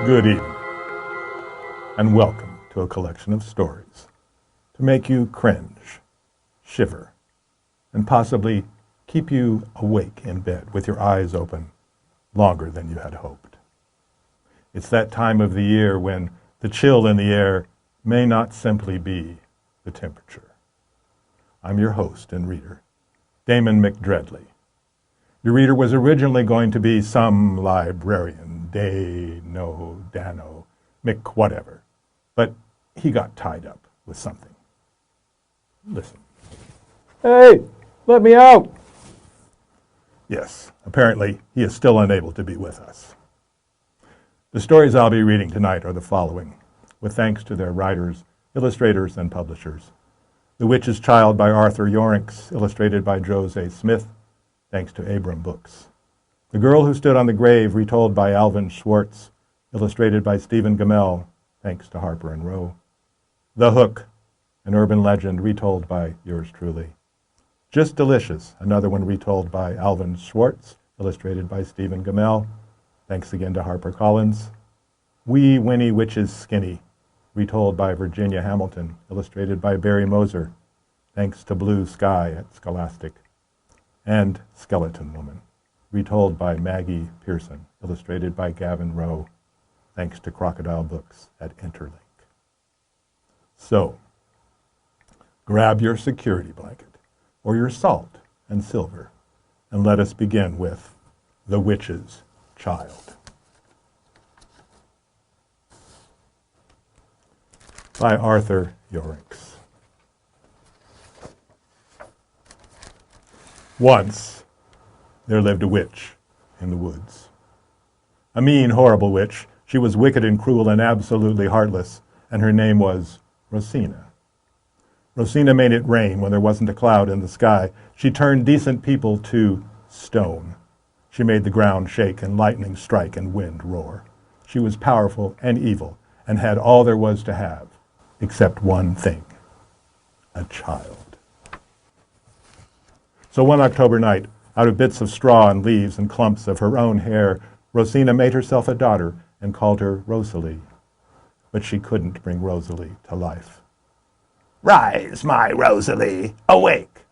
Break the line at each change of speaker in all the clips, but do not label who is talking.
Good evening, and welcome to a collection of stories to make you cringe, shiver, and possibly keep you awake in bed with your eyes open longer than you had hoped. It's that time of the year when the chill in the air may not simply be the temperature. I'm your host and reader, Damon McDreadly. Your reader was originally going to be some librarian, Dano, Mick whatever, but he got tied up with something. Listen. Hey, let me out! Yes, apparently he is still unable to be with us. The stories I'll be reading tonight are the following, with thanks to their writers, illustrators, and publishers. The Witch's Child by Arthur Yoricks, illustrated by Jose Smith, thanks to Abram Books. The Girl Who Stood on the Grave, retold by Alvin Schwartz, illustrated by Stephen Gamel, thanks to Harper and Row. The Hook, an urban legend retold by yours truly. Just Delicious, another one retold by Alvin Schwartz, illustrated by Stephen Gamel, thanks again to HarperCollins. Wee Winnie Witch's Skinny, retold by Virginia Hamilton, illustrated by Barry Moser, thanks to Blue Sky at Scholastic. And Skeleton Woman, retold by Maggie Pearson, illustrated by Gavin Rowe, thanks to Crocodile Books at Interlink. So, grab your security blanket, or your salt and silver, and let us begin with The Witch's Child. By Arthur Yoricks. Once, there lived a witch in the woods. A mean, horrible witch. She was wicked and cruel and absolutely heartless, and her name was Rosina. Rosina made it rain when there wasn't a cloud in the sky. She turned decent people to stone. She made the ground shake and lightning strike and wind roar. She was powerful and evil and had all there was to have, except one thing, a child. So one October night, out of bits of straw and leaves and clumps of her own hair, Rosina made herself a daughter and called her Rosalie. But she couldn't bring Rosalie to life. "Rise, my Rosalie, awake!"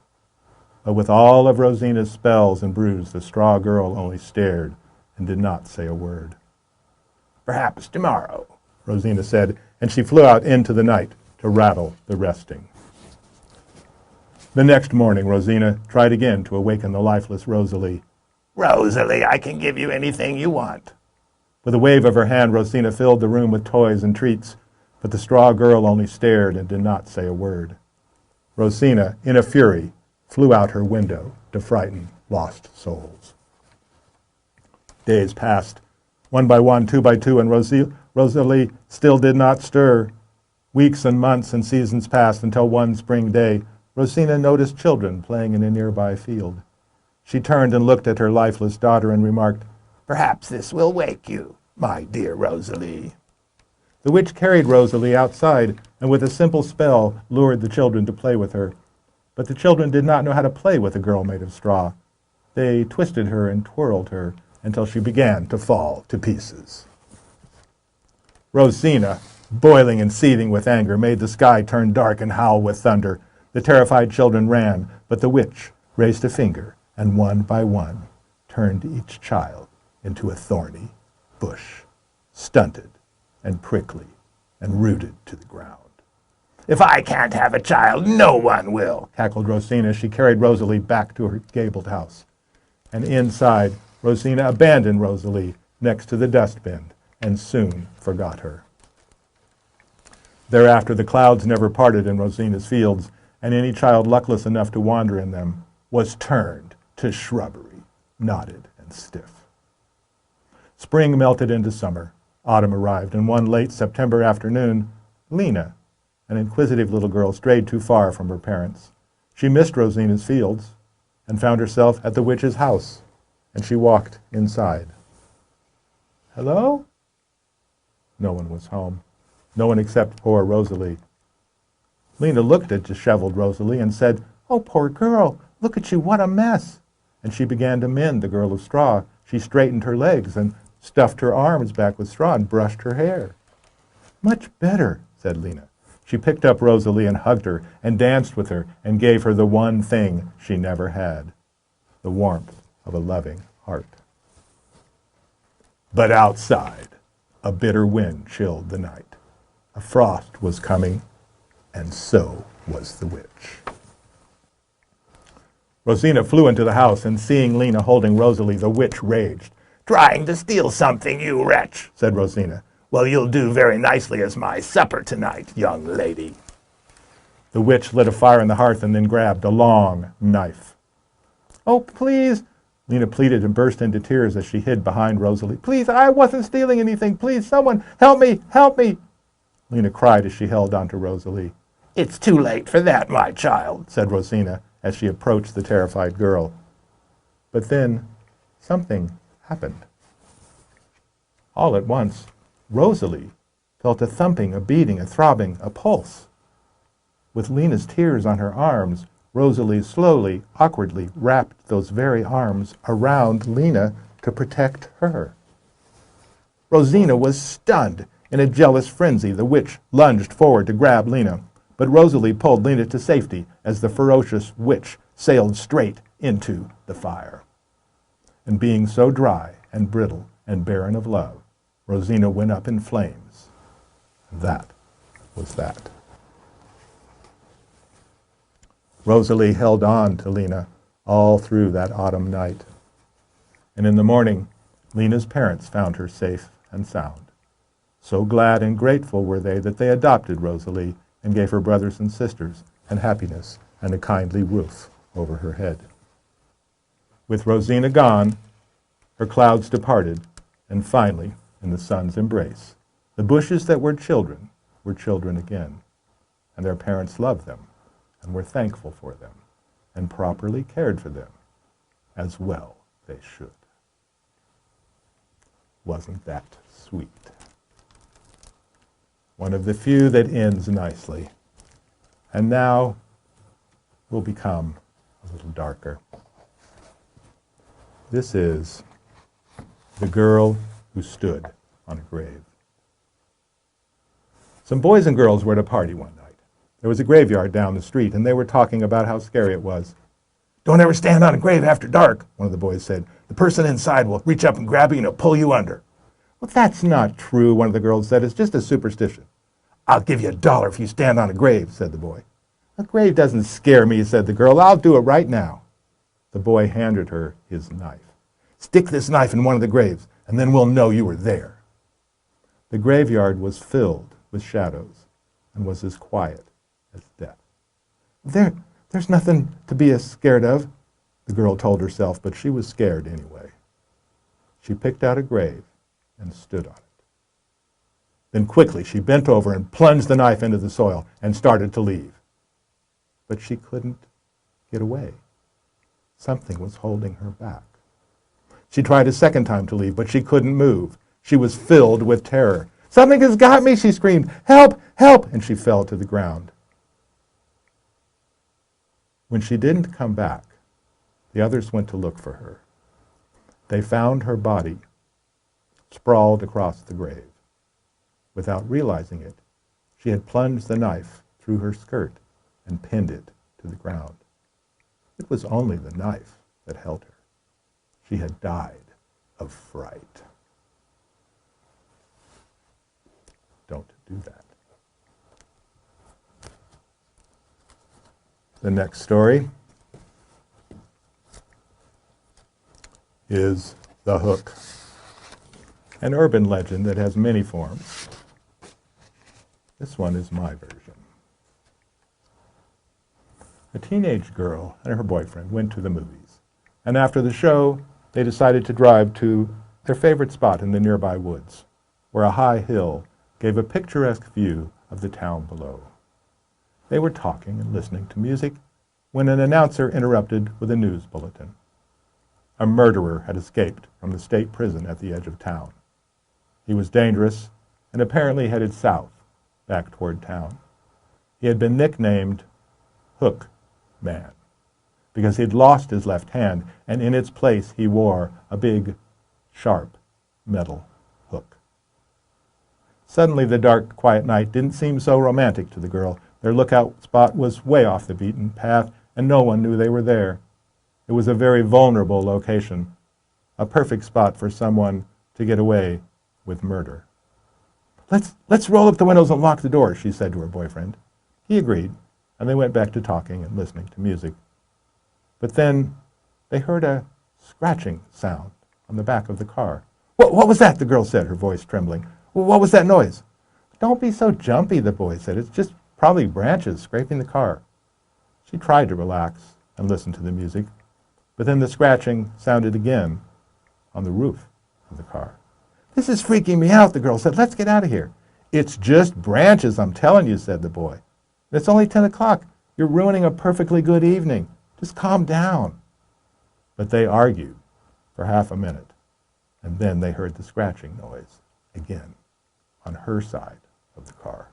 But with all of Rosina's spells and brews, the straw girl only stared and did not say a word. "Perhaps tomorrow," Rosina said, and she flew out into the night to rattle the resting. The next morning, Rosina tried again to awaken the lifeless Rosalie. "Rosalie, I can give you anything you want." With a wave of her hand, Rosina filled the room with toys and treats, but the straw girl only stared and did not say a word. Rosina, in a fury, flew out her window to frighten lost souls. Days passed, one by one, two by two, and Rosalie still did not stir. Weeks and months and seasons passed until one spring day, Rosina noticed children playing in a nearby field. She turned and looked at her lifeless daughter and remarked, "Perhaps this will wake you, my dear Rosalie." The witch carried Rosalie outside and with a simple spell lured the children to play with her. But the children did not know how to play with a girl made of straw. They twisted her and twirled her until she began to fall to pieces. Rosina, boiling and seething with anger, made the sky turn dark and howl with thunder. The terrified children ran, but the witch raised a finger and one by one turned each child into a thorny bush, stunted and prickly and rooted to the ground. "If I can't have a child, no one will," cackled Rosina as she carried Rosalie back to her gabled house. And inside, Rosina abandoned Rosalie next to the dustbin and soon forgot her. Thereafter, the clouds never parted in Rosina's fields, and any child luckless enough to wander in them was turned to shrubbery, knotted and stiff. Spring melted into summer. Autumn arrived, and one late September afternoon, Lena, an inquisitive little girl, strayed too far from her parents. She missed Rosina's fields and found herself at the witch's house, and she walked inside. "Hello?" No one was home. No one except poor Rosalie. Lena looked at disheveled Rosalie and said, "Oh, poor girl, look at you, what a mess." And she began to mend the girl of straw. She straightened her legs and stuffed her arms back with straw, and brushed her hair. "Much better," said Lena. She picked up Rosalie and hugged her and danced with her and gave her the one thing she never had, the warmth of a loving heart. But outside, a bitter wind chilled the night. A frost was coming, and so was the witch. Rosina flew into the house, and seeing Lena holding Rosalie, the witch raged. "Trying to steal something, you wretch," said Rosina. "Well, you'll do very nicely as my supper tonight, young lady." The witch lit a fire in the hearth and then grabbed a long knife. "Oh, please," Lena pleaded and burst into tears as she hid behind Rosalie. "Please, I wasn't stealing anything. Please, someone, help me, help me." Lena cried as she held onto Rosalie. "It's too late for that, my child," said Rosina as she approached the terrified girl. But then something happened. All at once, Rosalie felt a thumping, a beating, a throbbing, a pulse. With Lena's tears on her arms, Rosalie slowly, awkwardly wrapped those very arms around Lena to protect her. Rosina was stunned. In a jealous frenzy, the witch lunged forward to grab Lena, but Rosalie pulled Lena to safety as the ferocious witch sailed straight into the fire. And being so dry and brittle and barren of love, Rosina went up in flames. That was that. Rosalie held on to Lena all through that autumn night. And in the morning, Lena's parents found her safe and sound. So glad and grateful were they that they adopted Rosalie and gave her brothers and sisters and happiness and a kindly roof over her head. With Rosina gone, her clouds departed, and finally, in the sun's embrace, the bushes that were children again, and their parents loved them and were thankful for them and properly cared for them, as well they should. Wasn't that sweet? One of the few that ends nicely. And now will become a little darker. This is The Girl Who Stood on a Grave. Some boys and girls were at a party one night. There was a graveyard down the street, and they were talking about how scary it was. "Don't ever stand on a grave after dark," one of the boys said. "The person inside will reach up and grab you and pull you under." "Well, that's not true," one of the girls said. "It's just a superstition." "I'll give you $1 if you stand on a grave," said the boy. "A grave doesn't scare me," said the girl. "I'll do it right now." The boy handed her his knife. "Stick this knife in one of the graves, and then we'll know you were there." The graveyard was filled with shadows and was as quiet as death. There's nothing to be scared of," the girl told herself, but she was scared anyway. She picked out a grave and stood on it. Then quickly she bent over and plunged the knife into the soil and started to leave. But she couldn't get away. Something was holding her back. She tried a second time to leave, but she couldn't move. She was filled with terror. "Something has got me," she screamed. "Help! Help!" And she fell to the ground. When she didn't come back, the others went to look for her. They found her body sprawled across the grave. Without realizing it, she had plunged the knife through her skirt and pinned it to the ground. It was only the knife that held her. She had died of fright. Don't do that. The next story is The Hook, an urban legend that has many forms. This one is my version. A teenage girl and her boyfriend went to the movies, and after the show, they decided to drive to their favorite spot in the nearby woods, where a high hill gave a picturesque view of the town below. They were talking and listening to music when an announcer interrupted with a news bulletin. A murderer had escaped from the state prison at the edge of town. He was dangerous and apparently headed south, back toward town. He had been nicknamed Hook Man because he'd lost his left hand, and in its place he wore a big, sharp metal hook. Suddenly the dark, quiet night didn't seem so romantic to the girl. Their lookout spot was way off the beaten path, and no one knew they were there. It was a very vulnerable location, a perfect spot for someone to get away with murder. Let's roll up the windows and lock the doors, she said to her boyfriend. He agreed, and they went back to talking and listening to music. But then they heard a scratching sound on the back of the car. What was that? The girl said, her voice trembling. What was that noise? Don't be so jumpy, the boy said. It's just probably branches scraping the car. She tried to relax and listen to the music, but then the scratching sounded again on the roof of the car. This is freaking me out, the girl said. Let's get out of here. It's just branches, I'm telling you, said the boy. It's only 10 o'clock. You're ruining a perfectly good evening. Just calm down. But they argued for half a minute, and then they heard the scratching noise again on her side of the car.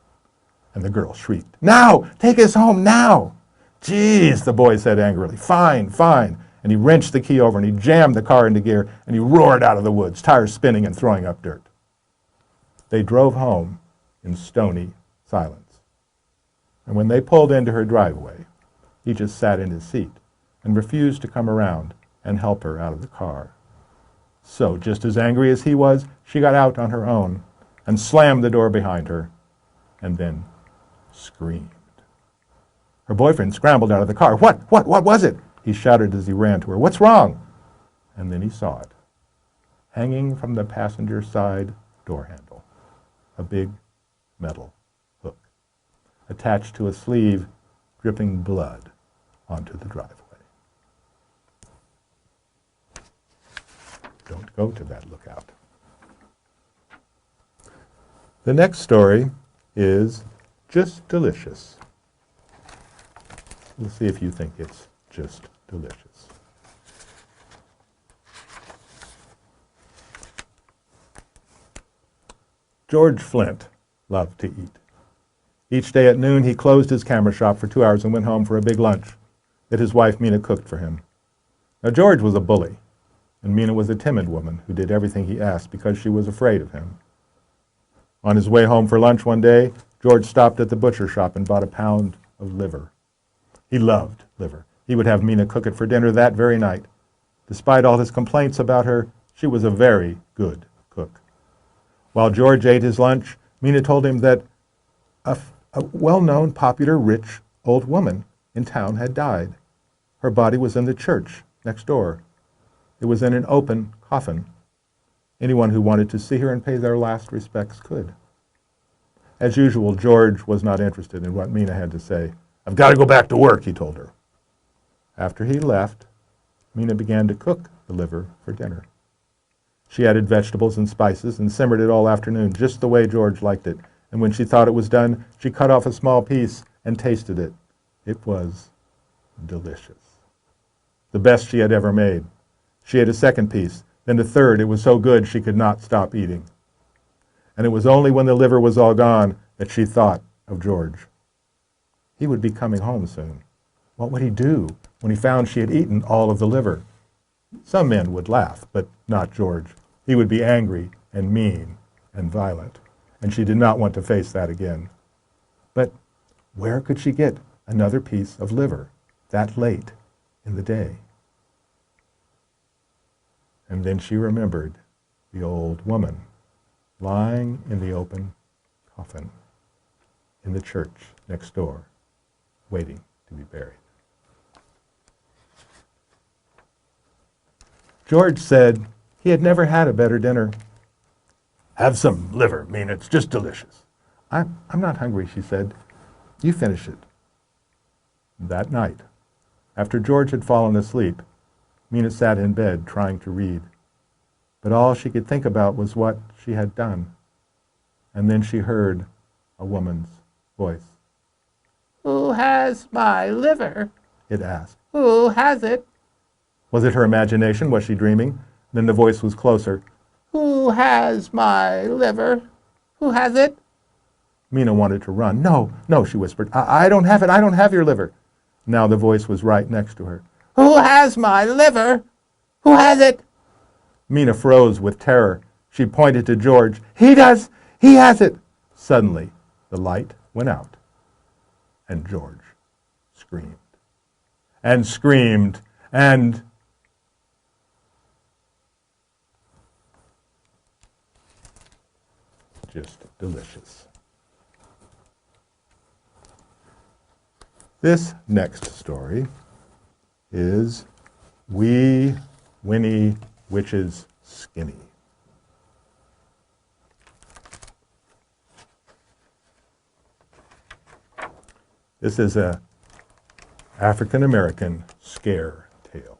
And the girl shrieked, Now! Take us home now! Geez, the boy said angrily. Fine, fine. And he wrenched the key over and he jammed the car into gear and he roared out of the woods, tires spinning and throwing up dirt. They drove home in stony silence. And when they pulled into her driveway, he just sat in his seat and refused to come around and help her out of the car. So, just as angry as he was, she got out on her own and slammed the door behind her and then screamed. Her boyfriend scrambled out of the car. What was it? He shouted as he ran to her. What's wrong? And then he saw it, hanging from the passenger side door handle, a big metal hook, attached to a sleeve dripping blood onto the driveway. Don't go to that lookout. The next story is just delicious. We'll see if you think it's just delicious. George Flint loved to eat. Each day at noon, he closed his camera shop for 2 hours and went home for a big lunch that his wife Mina cooked for him. Now, George was a bully, and Mina was a timid woman who did everything he asked because she was afraid of him. On his way home for lunch one day, George stopped at the butcher shop and bought a pound of liver. He loved liver. He would have Mina cook it for dinner that very night. Despite all his complaints about her, she was a very good cook. While George ate his lunch, Mina told him that a well-known, popular, rich old woman in town had died. Her body was in the church next door. It was in an open coffin. Anyone who wanted to see her and pay their last respects could. As usual, George was not interested in what Mina had to say. I've got to go back to work, he told her. After he left, Mina began to cook the liver for dinner. She added vegetables and spices and simmered it all afternoon, just the way George liked it. And when she thought it was done, she cut off a small piece and tasted it. It was delicious. The best she had ever made. She ate a second piece, then a third. It was so good she could not stop eating. And it was only when the liver was all gone that she thought of George. He would be coming home soon. What would he do when he found she had eaten all of the liver? Some men would laugh, but not George. He would be angry and mean and violent, and she did not want to face that again. But where could she get another piece of liver that late in the day? And then she remembered the old woman lying in the open coffin in the church next door, waiting to be buried. George said he had never had a better dinner. Have some liver, Mina. It's just delicious. I'm not hungry, she said. You finish it. That night, after George had fallen asleep, Mina sat in bed trying to read. But all she could think about was what she had done. And then she heard a woman's voice. Who has my liver? It asked. Who has it? Was it her imagination? Was she dreaming? Then the voice was closer. Who has my liver? Who has it? Mina wanted to run. No, she whispered. I don't have it. I don't have your liver. Now the voice was right next to her. Who has my liver? Who has it? Mina froze with terror. She pointed to George. He does! He has it! Suddenly, the light went out, and George screamed and screamed and just delicious. This next story is Wee Winnie Witch's Skinny. This is a African-American scare tale.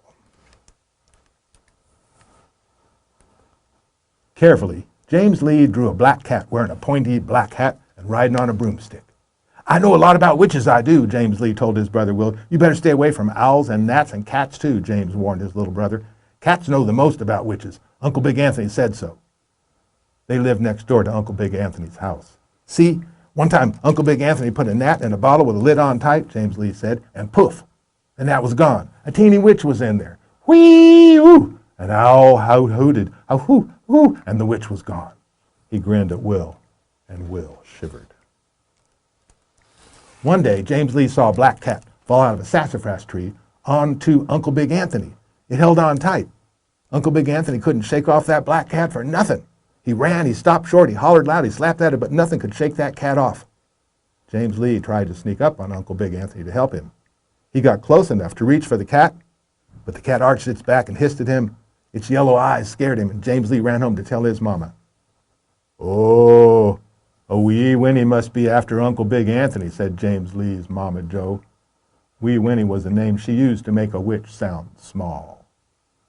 Carefully, James Lee drew a black cat wearing a pointy black hat and riding on a broomstick. I know a lot about witches, I do, James Lee told his brother Will. You better stay away from owls and gnats and cats too, James warned his little brother. Cats know the most about witches. Uncle Big Anthony said so. They lived next door to Uncle Big Anthony's house. See, one time Uncle Big Anthony put a gnat in a bottle with a lid on tight, James Lee said, and poof, the gnat was gone. A teeny witch was in there. Whee-oo! An owl hooted, a-hoo-hoo, and the witch was gone. He grinned at Will, and Will shivered. One day, James Lee saw a black cat fall out of a sassafras tree onto Uncle Big Anthony. It held on tight. Uncle Big Anthony couldn't shake off that black cat for nothing. He ran, he stopped short, he hollered loud, he slapped at it, but nothing could shake that cat off. James Lee tried to sneak up on Uncle Big Anthony to help him. He got close enough to reach for the cat, but the cat arched its back and hissed at him. Its yellow eyes scared him, and James Lee ran home to tell his mama. Oh, a Wee Winnie must be after Uncle Big Anthony, said James Lee's Mama Joe. Wee Winnie was the name she used to make a witch sound small.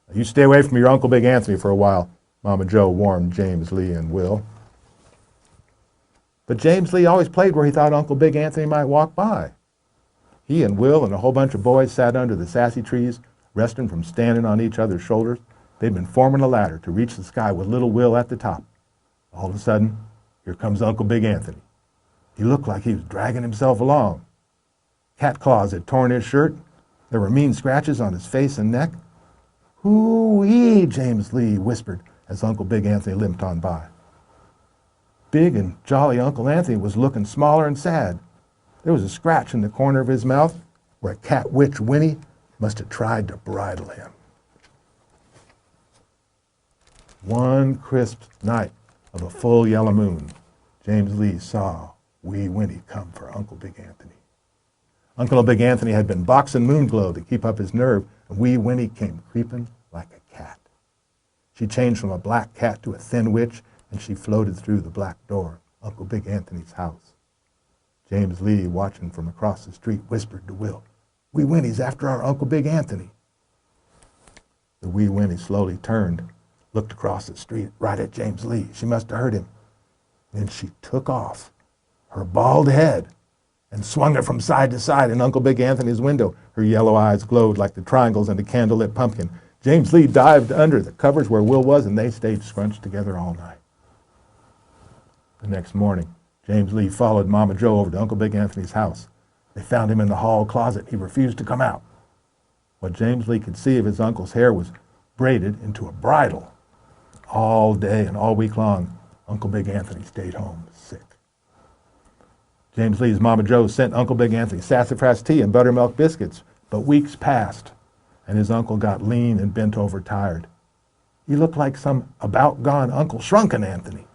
Now, you stay away from your Uncle Big Anthony for a while, Mama Joe warned James Lee and Will. But James Lee always played where he thought Uncle Big Anthony might walk by. He and Will and a whole bunch of boys sat under the sassy trees, resting from standing on each other's shoulders. They'd been forming a ladder to reach the sky with little Will at the top. All of a sudden, here comes Uncle Big Anthony. He looked like he was dragging himself along. Cat claws had torn his shirt. There were mean scratches on his face and neck. Hoo-wee, James Lee whispered as Uncle Big Anthony limped on by. Big and jolly Uncle Anthony was looking smaller and sad. There was a scratch in the corner of his mouth where Cat Witch Winnie must have tried to bridle him. One crisp night of a full yellow moon, James Lee saw Wee Winnie come for Uncle Big Anthony. Uncle Big Anthony had been boxing Moonglow to keep up his nerve, and Wee Winnie came creeping like a cat. She changed from a black cat to a thin witch, and she floated through the black door of Uncle Big Anthony's house. James Lee, watching from across the street, whispered to Will, Wee Winnie's after our Uncle Big Anthony. The Wee Winnie slowly turned, looked across the street right at James Lee. She must have heard him. Then she took off her bald head and swung it from side to side in Uncle Big Anthony's window. Her yellow eyes glowed like the triangles in a candlelit pumpkin. James Lee dived under the covers where Will was, and they stayed scrunched together all night. The next morning, James Lee followed Mama Joe over to Uncle Big Anthony's house. They found him in the hall closet. He refused to come out. What James Lee could see of his uncle's hair was braided into a bridle. All day and all week long, Uncle Big Anthony stayed home sick. James Lee's Mama Joe sent Uncle Big Anthony sassafras tea and buttermilk biscuits, but weeks passed, and his uncle got lean and bent over tired. He looked like some about-gone Uncle Shrunken Anthony.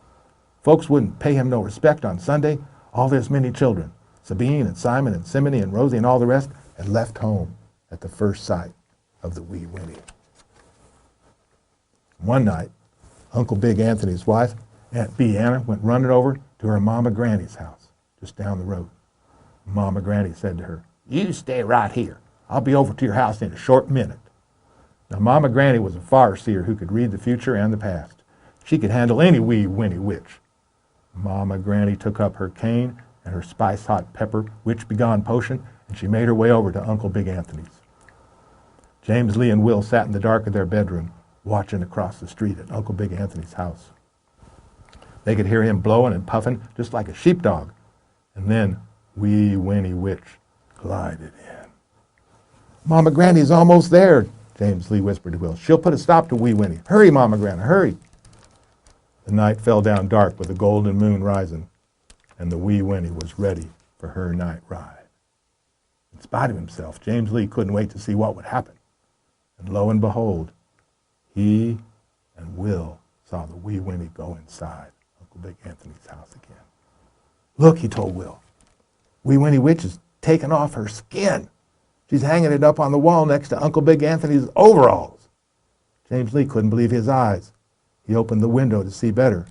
Folks wouldn't pay him no respect on Sunday. All his many children, Sabine and Simon and Simony and Rosie and all the rest, had left home at the first sight of the Wee Winnie. One night, Uncle Big Anthony's wife, Aunt Bee Anna, went running over to her Mama Granny's house, just down the road. Mama Granny said to her, "You stay right here. I'll be over to your house in a short minute." Now, Mama Granny was a far-seer who could read the future and the past. She could handle any Wee Winnie witch. Mama Granny took up her cane and her spice-hot pepper witch-begone potion, and she made her way over to Uncle Big Anthony's. James Lee and Will sat in the dark of their bedroom, watching across the street at Uncle Big Anthony's house. They could hear him blowing and puffing just like a sheepdog. And then Wee Winnie Witch glided in. "Mama Granny's almost there," James Lee whispered to Will. "She'll put a stop to Wee Winnie. Hurry, Mama Granny, hurry." The night fell down dark with the golden moon rising, and the wee Winnie was ready for her night ride. In spite of himself, James Lee couldn't wait to see what would happen. And lo and behold, he and Will saw the wee Winnie go inside Uncle Big Anthony's house again. "Look," he told Will, "wee Winnie Witch has taken off her skin. She's hanging it up on the wall next to Uncle Big Anthony's overalls." James Lee couldn't believe his eyes. He opened the window to see better,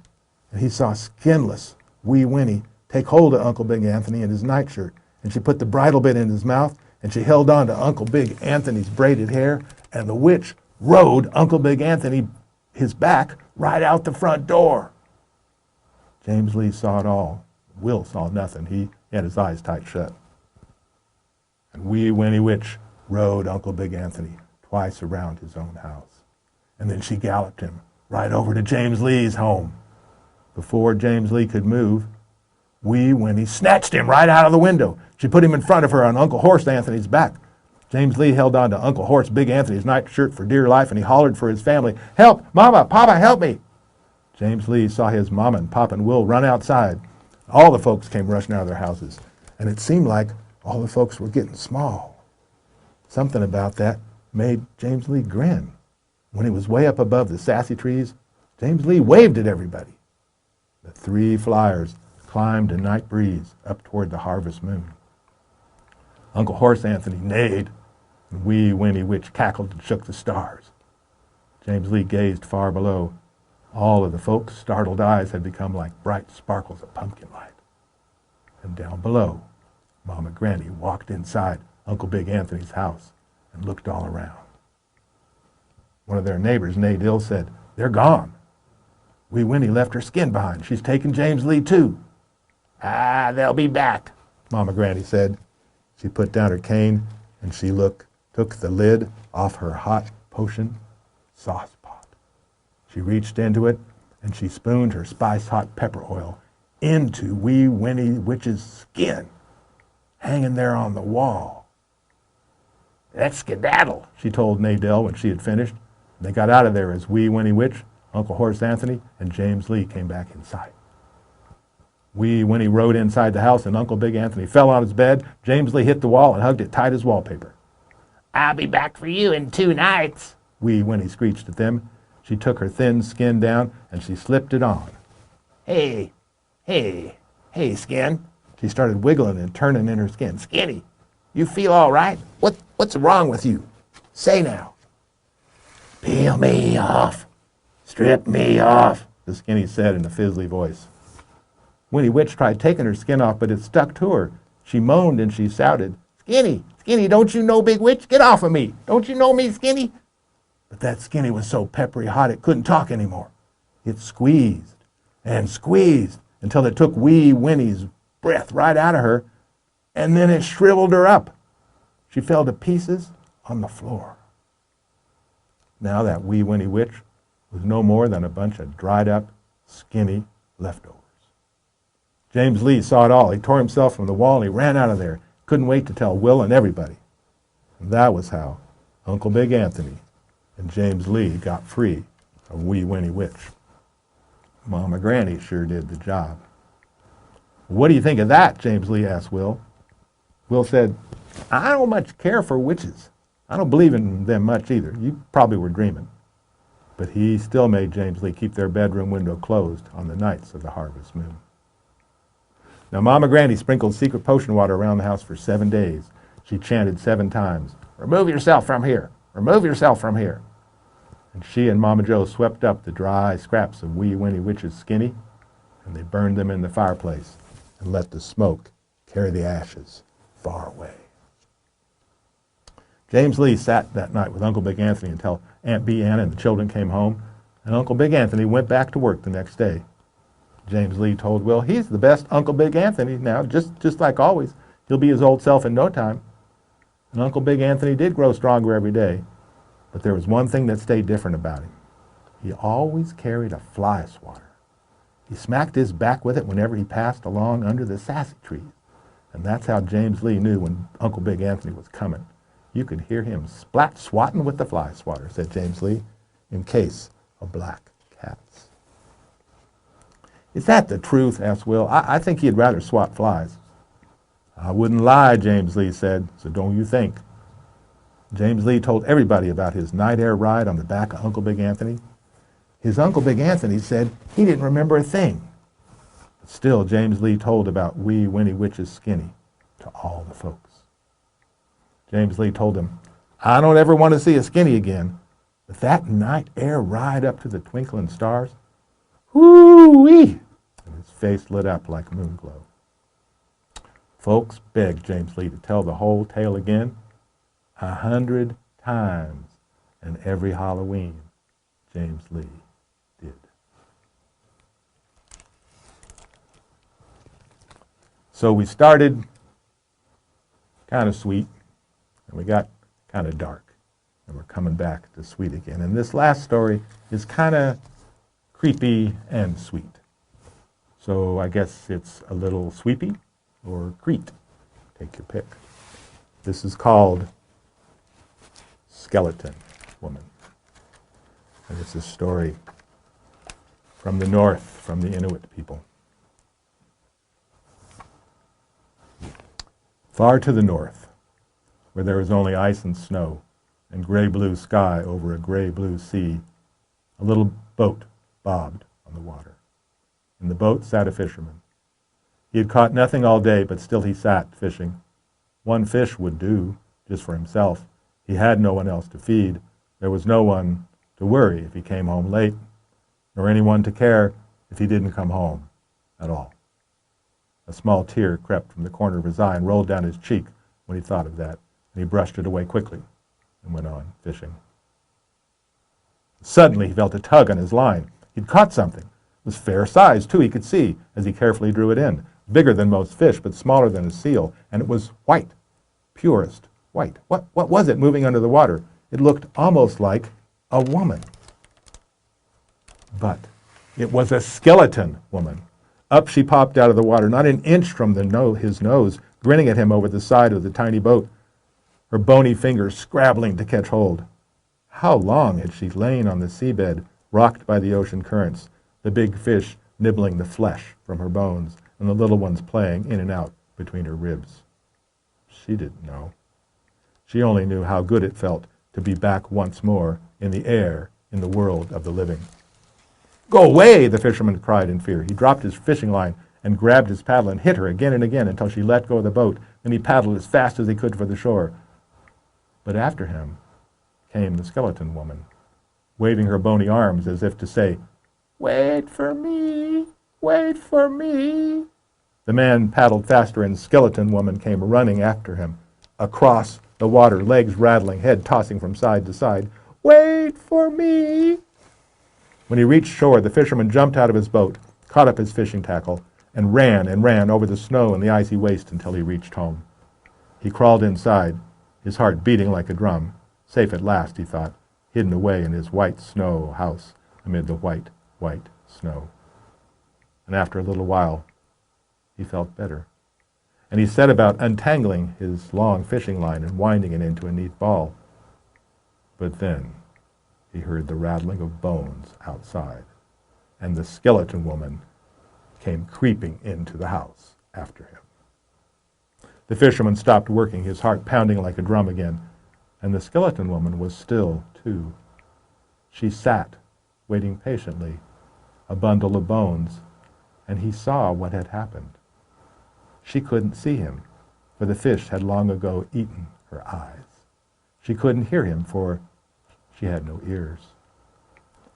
and he saw skinless wee Winnie take hold of Uncle Big Anthony in his nightshirt, and she put the bridle bit in his mouth, and she held on to Uncle Big Anthony's braided hair, and the witch rode Uncle Big Anthony, his back, right out the front door. James Lee saw it all. Will saw nothing. He had his eyes tight shut. And wee Winnie Witch rode Uncle Big Anthony twice around his own house. And then she galloped him right over to James Lee's home. Before James Lee could move, wee Winnie snatched him right out of the window. She put him in front of her on Uncle Horse Anthony's back. James Lee held on to Uncle Horse Big Anthony's nightshirt for dear life, and he hollered for his family, "Help! Mama! Papa, help me!" James Lee saw his mama and Papa and Will run outside. All the folks came rushing out of their houses, and it seemed like all the folks were getting small. Something about that made James Lee grin. When he was way up above the sassy trees, James Lee waved at everybody. The three flyers climbed a night breeze up toward the harvest moon. Uncle Horse Anthony neighed, and wee Winnie Witch cackled and shook the stars. James Lee gazed far below. All of the folks' startled eyes had become like bright sparkles of pumpkin light. And down below, Mama Granny walked inside Uncle Big Anthony's house and looked all around. One of their neighbors, Nay Dill, said, "They're gone. Wee Winnie left her skin behind. She's taken James Lee too." "Ah, they'll be back," Mama Granny said. She put down her cane and she took the lid off her hot potion sauce pot. She reached into it and she spooned her spice-hot pepper oil into wee Winnie Witch's skin, hanging there on the wall. "Let's skedaddle," she told Nadell when she had finished. They got out of there as wee Winnie Witch, Uncle Horse Anthony, and James Lee came back inside. Wee Winnie rode inside the house, and Uncle Big Anthony fell on his bed. James Lee hit the wall and hugged it tight as wallpaper. "I'll be back for you in 2 nights," wee Winnie screeched at them. She took her thin skin down and she slipped it on. Hey, Skin." She started wiggling and turning in her skin. "Skinny, you feel all right? What's wrong with you? Say now." "Peel me off. Strip me off," the Skinny said in a fizzly voice. Winnie Witch tried taking her skin off, but it stuck to her. She moaned and she shouted, Skinny, don't you know, Big Witch? Get off of me. Don't you know me, Skinny?" But that Skinny was so peppery hot it couldn't talk anymore. It squeezed and squeezed until it took wee Winnie's breath right out of her, and then it shriveled her up. She fell to pieces on the floor. Now that wee Winnie Witch was no more than a bunch of dried up, skinny leftovers. James Lee saw it all. He tore himself from the wall and he ran out of there. Couldn't wait to tell Will and everybody. And that was how Uncle Big Anthony and James Lee got free of wee Winnie Witch. Mama Granny sure did the job. "What do you think of that?" James Lee asked Will. Will said, "I don't much care for witches. I don't believe in them much either. You probably were dreaming." But he still made James Lee keep their bedroom window closed on the nights of the harvest moon. Now Mama Granny sprinkled secret potion water around the house for 7 days. She chanted 7 times, "Remove yourself from here. Remove yourself from here." And she and Mama Joe swept up the dry scraps of wee Winnie Witch's skinny, and they burned them in the fireplace and let the smoke carry the ashes far away. James Lee sat that night with Uncle Big Anthony until Aunt Bee Ann and the children came home, and Uncle Big Anthony went back to work the next day. James Lee told Will he's the best Uncle Big Anthony now, just like always. He'll be his old self in no time. And Uncle Big Anthony did grow stronger every day, but there was one thing that stayed different about him. He always carried a fly swatter. He smacked his back with it whenever he passed along under the sassy trees, and that's how James Lee knew when Uncle Big Anthony was coming. You could hear him splat swatting with the fly swatter, said James Lee, in case of black cats. "Is that the truth?" asked Will. I think he'd rather swat flies." "I wouldn't lie," James Lee said, "so don't you think." James Lee told everybody about his night air ride on the back of Uncle Big Anthony. His Uncle Big Anthony said he didn't remember a thing. But still, James Lee told about Wee Winnie Witch's Skinny to all the folks. James Lee told him, "I don't ever want to see a Skinny again, but that night air ride up to the twinkling stars, whoo-wee!" And his face lit up like moon glow. Folks begged James Lee to tell the whole tale again 100 times, and every Halloween James Lee did. So we started kind of sweet, and we got kind of dark, and we're coming back to sweet again. And this last story is kind of creepy and sweet. So I guess it's a little sweepy or Crete. Take your pick. This is called Skeleton Woman. And it's a story from the north, from the Inuit people. Far to the north, where there is only ice and snow and gray-blue sky over a gray-blue sea, a little boat bobbed on the water. In the boat sat a fisherman. He had caught nothing all day, but still he sat fishing. One fish would do, just for himself. He had no one else to feed. There was no one to worry if he came home late, nor anyone to care if he didn't come home at all. A small tear crept from the corner of his eye and rolled down his cheek when he thought of that, and he brushed it away quickly and went on fishing. Suddenly he felt a tug on his line. He'd caught something. It was fair size, too, he could see, as he carefully drew it in. Bigger than most fish, but smaller than a seal, and it was white, purest white. What was it moving under the water? It looked almost like a woman. But it was a skeleton woman. Up she popped out of the water, not an inch from his nose, grinning at him over the side of the tiny boat, her bony fingers scrabbling to catch hold. How long had she lain on the seabed, rocked by the ocean currents, the big fish nibbling the flesh from her bones, and the little ones playing in and out between her ribs? She didn't know. She only knew how good it felt to be back once more in the air, in the world of the living. "Go away!" the fisherman cried in fear. He dropped his fishing line and grabbed his paddle and hit her again and again until she let go of the boat. Then he paddled as fast as he could for the shore. But after him came the skeleton woman, waving her bony arms as if to say, "Wait for me! Wait for me!" The man paddled faster, and the skeleton woman came running after him, across the water, legs rattling, head tossing from side to side. "Wait for me!" When he reached shore, the fisherman jumped out of his boat, caught up his fishing tackle, and ran over the snow and the icy waste until he reached home. He crawled inside, his heart beating like a drum. Safe at last, he thought, hidden away in his white snow house amid the white, white snow. And after a little while, he felt better. And he set about untangling his long fishing line and winding it into a neat ball. But then he heard the rattling of bones outside, and the skeleton woman came creeping into the house after him. The fisherman stopped working, his heart pounding like a drum again, and the skeleton woman was still, too. She sat, waiting patiently, a bundle of bones, and he saw what had happened. She couldn't see him, for the fish had long ago eaten her eyes. She couldn't hear him, for she had no ears.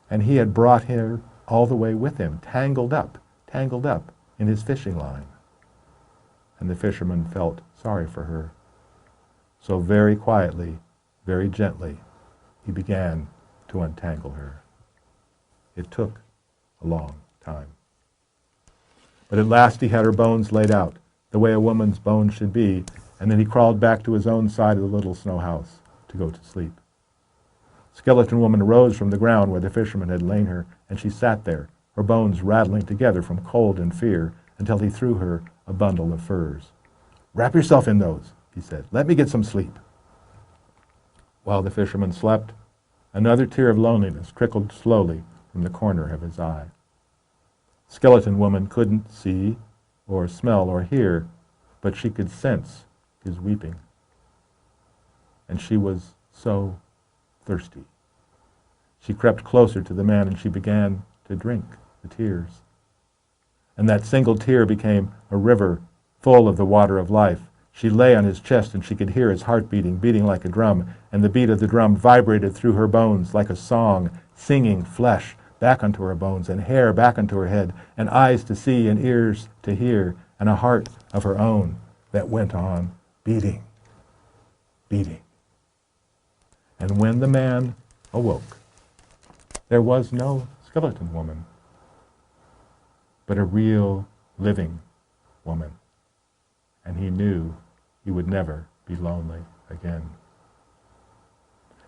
And he had brought her all the way with him, tangled up in his fishing line. And the fisherman felt sorry for her. So very quietly, very gently, he began to untangle her. It took a long time. But at last he had her bones laid out, the way a woman's bones should be, and then he crawled back to his own side of the little snow house to go to sleep. Skeleton woman arose from the ground where the fisherman had lain her, and she sat there, her bones rattling together from cold and fear, until he threw her a bundle of furs. "Wrap yourself in those," he said. "Let me get some sleep." While the fisherman slept, another tear of loneliness trickled slowly from the corner of his eye. Skeleton Woman couldn't see or smell or hear, but she could sense his weeping. And she was so thirsty. She crept closer to the man and she began to drink the tears. And that single tear became a river full of the water of life. She lay on his chest and she could hear his heart beating like a drum, and the beat of the drum vibrated through her bones like a song, singing flesh back onto her bones, and hair back onto her head, and eyes to see and ears to hear, and a heart of her own that went on beating. And when the man awoke, there was no skeleton woman, but a real, living woman. And he knew he would never be lonely again.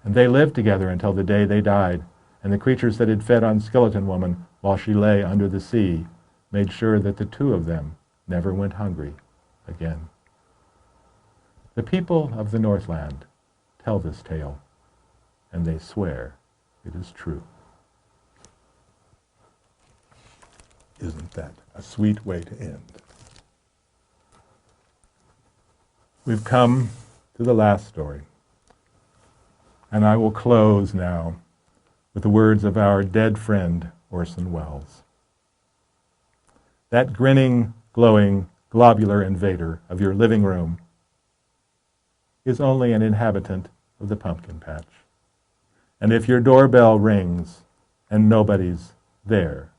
And they lived together until the day they died, and the creatures that had fed on Skeleton Woman while she lay under the sea made sure that the two of them never went hungry again. The people of the Northland tell this tale, and they swear it is true. Isn't that a sweet way to end? We've come to the last story, and I will close now with the words of our dead friend Orson Welles. That grinning, glowing, globular invader of your living room is only an inhabitant of the pumpkin patch. And if your doorbell rings and nobody's there,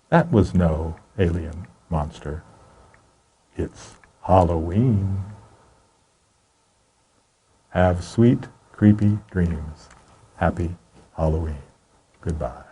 that was no alien monster. It's Halloween. Have sweet, creepy dreams. Happy Halloween. Goodbye.